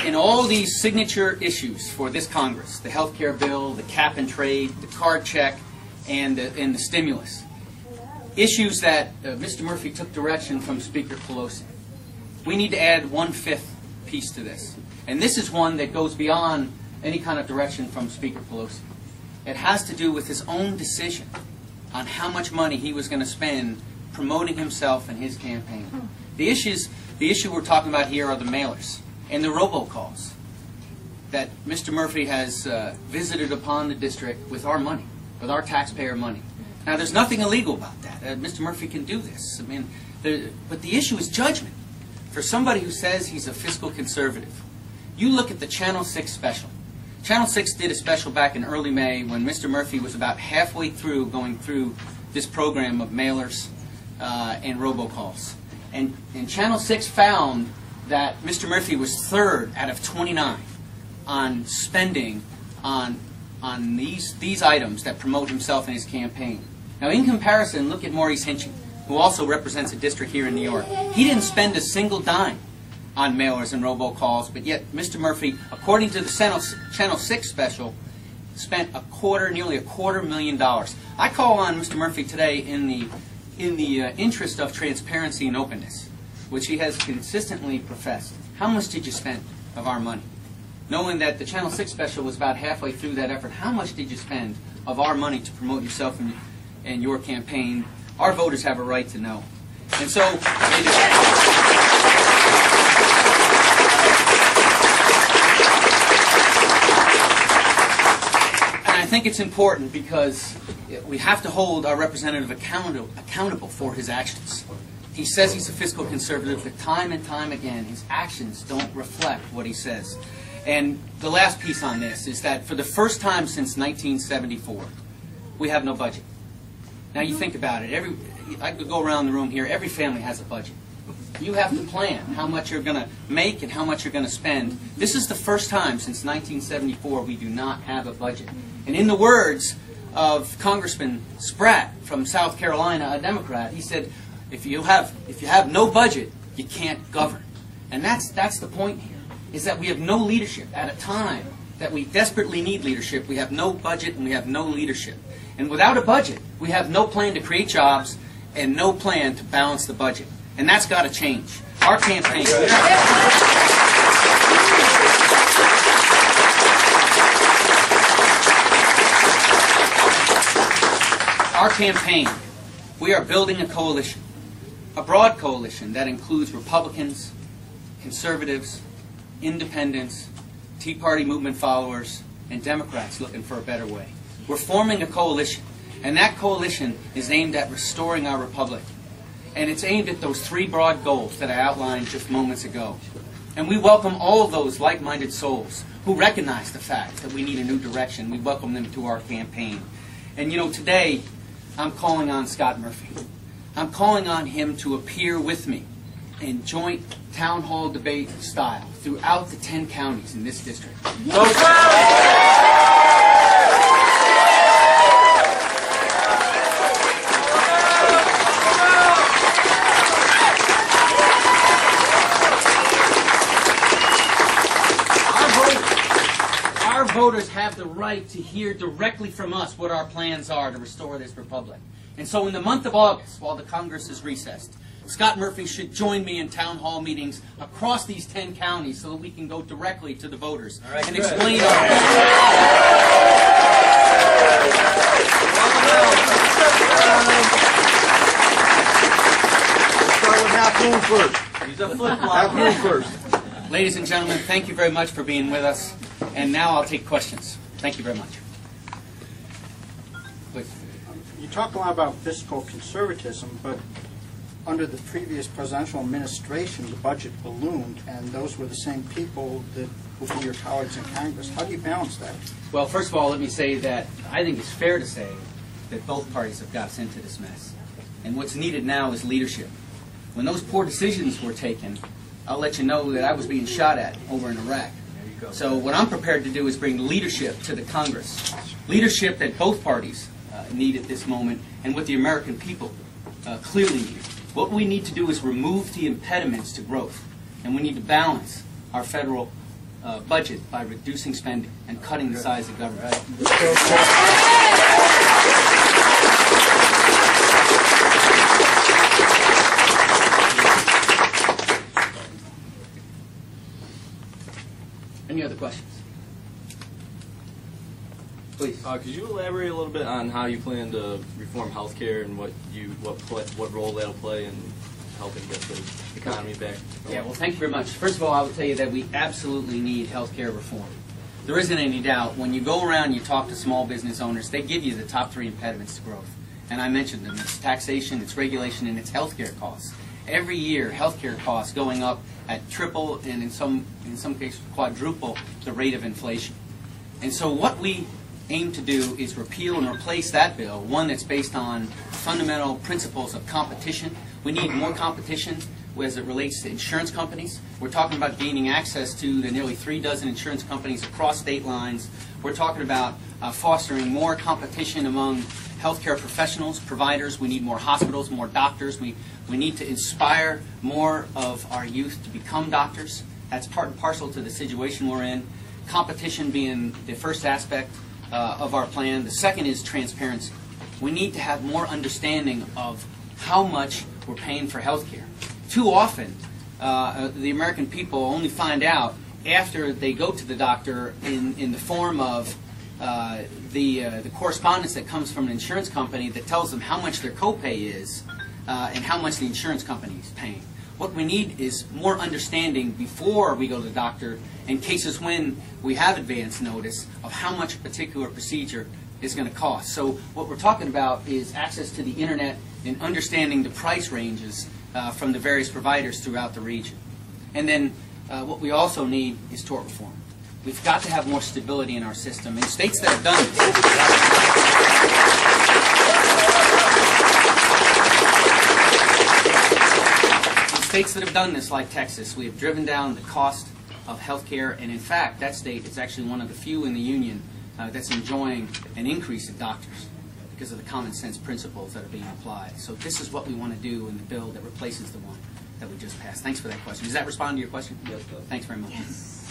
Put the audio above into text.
in all these signature issues for this Congress, the health care bill, the cap and trade, the card check, and the stimulus, issues that Mr. Murphy took direction from Speaker Pelosi, we need to add 1/5 piece to this. And this is one that goes beyond any kind of direction from Speaker Pelosi. It has to do with his own decision on how much money he was going to spend promoting himself and his campaign. The issue we're talking about here are the mailers and the robocalls that Mr. Murphy has visited upon the district with our money, with our taxpayer money. Now, there's nothing illegal about that. Mr. Murphy can do this. I mean, but the issue is judgment. For somebody who says he's a fiscal conservative, you look at the Channel 6 special. Channel 6 did a special back in early May when Mr. Murphy was about halfway through going through this program of mailers and robocalls. And Channel 6 found that Mr. Murphy was 3rd out of 29 on spending on these items that promote himself and his campaign. Now, in comparison, look at Maurice Hinchin, who also represents a district here in New York. He didn't spend a single dime on mailers and robocalls, but yet Mr. Murphy, according to the Channel 6 special, spent nearly a $250,000. I call on Mr. Murphy today in the interest of transparency and openness, which he has consistently professed. How much did you spend of our money? Knowing that the Channel 6 special was about halfway through that effort, how much did you spend of our money to promote yourself and your campaign? Our voters have a right to know. And so, and I think it's important because we have to hold our representative accountable for his actions. He says he's a fiscal conservative, but time and time again, his actions don't reflect what he says. And the last piece on this is that for the first time since 1974, we have no budget. Now you think about it. I could go around the room here. Every family has a budget. You have to plan how much you're going to make and how much you're going to spend. This is the first time since 1974 we do not have a budget. And in the words of Congressman Spratt from South Carolina, a Democrat, he said, if you have no budget, you can't govern. And that's the point here, is that we have no leadership at a time that we desperately need leadership. We have no budget and we have no leadership. And without a budget, we have no plan to create jobs and no plan to balance the budget. And that's got to change. Our campaign. Our campaign, we are building a coalition, a broad coalition that includes Republicans, conservatives, independents, Tea Party movement followers, and Democrats looking for a better way. We're forming a coalition, and that coalition is aimed at restoring our republic. And it's aimed at those 3 broad goals that I outlined just moments ago. And we welcome all of those like-minded souls who recognize the fact that we need a new direction. We welcome them to our campaign. And you know, today, I'm calling on Scott Murphy. I'm calling on him to appear with me in joint town hall debate style throughout the 10 counties in this district. Our voters have the right to hear directly from us what our plans are to restore this republic. And so in the month of August, while the Congress is recessed, Scott Murphy should join me in town hall meetings across these 10 counties so that we can go directly to the voters and explain our plans. Start with half moon first. He's a flip-flop. Half moon first. Ladies and gentlemen, thank you very much for being with us. And now I'll take questions. Thank you very much. Please. You talk a lot about fiscal conservatism, but under the previous presidential administration, the budget ballooned, and those were the same people that will be your colleagues in Congress. How do you balance that? Well, first of all, let me say that I think it's fair to say that both parties have got us into this mess. And what's needed now is leadership. When those poor decisions were taken, I'll let you know that I was being shot at over in Iraq. So what I'm prepared to do is bring leadership to the Congress, leadership that both parties need at this moment and what the American people clearly need. What we need to do is remove the impediments to growth, and we need to balance our federal budget by reducing spending and cutting the size of government. Any other questions? Please. Could you elaborate a little bit on how you plan to reform healthcare and what role that'll play in helping get the economy back? Yeah, well, thank you very much. First of all, I will tell you that we absolutely need healthcare reform. There isn't any doubt. When you go around and you talk to small business owners, they give you the top 3 impediments to growth. And I mentioned them. It's taxation, it's regulation, and it's healthcare costs. Every year, healthcare costs going up at triple and in some cases quadruple the rate of inflation. And so what we aim to do is repeal and replace that bill, one that's based on fundamental principles of competition. We need more competition as it relates to insurance companies. We're talking about gaining access to the nearly 3 dozen insurance companies across state lines. We're talking about fostering more competition among healthcare professionals, providers. We need more hospitals, more doctors. We need to inspire more of our youth to become doctors. That's part and parcel to the situation we're in. Competition being the first aspect of our plan. The second is transparency. We need to have more understanding of how much we're paying for health care. Too often, the American people only find out after they go to the doctor in the form of the correspondence that comes from an insurance company that tells them how much their copay is and how much the insurance company is paying. What we need is more understanding before we go to the doctor in cases when we have advance notice of how much a particular procedure is going to cost. So what we're talking about is access to the internet and understanding the price ranges from the various providers throughout the region. And then what we also need is tort reform. We've got to have more stability in our system. In states that have done this, like Texas, we have driven down the cost of health care, and in fact, that state is actually one of the few in the union that's enjoying an increase in doctors because of the common sense principles that are being applied. So this is what we want to do in the bill that replaces the one that we just passed. Thanks for that question. Does that respond to your question? Yes, it does. Thanks very much. Yes.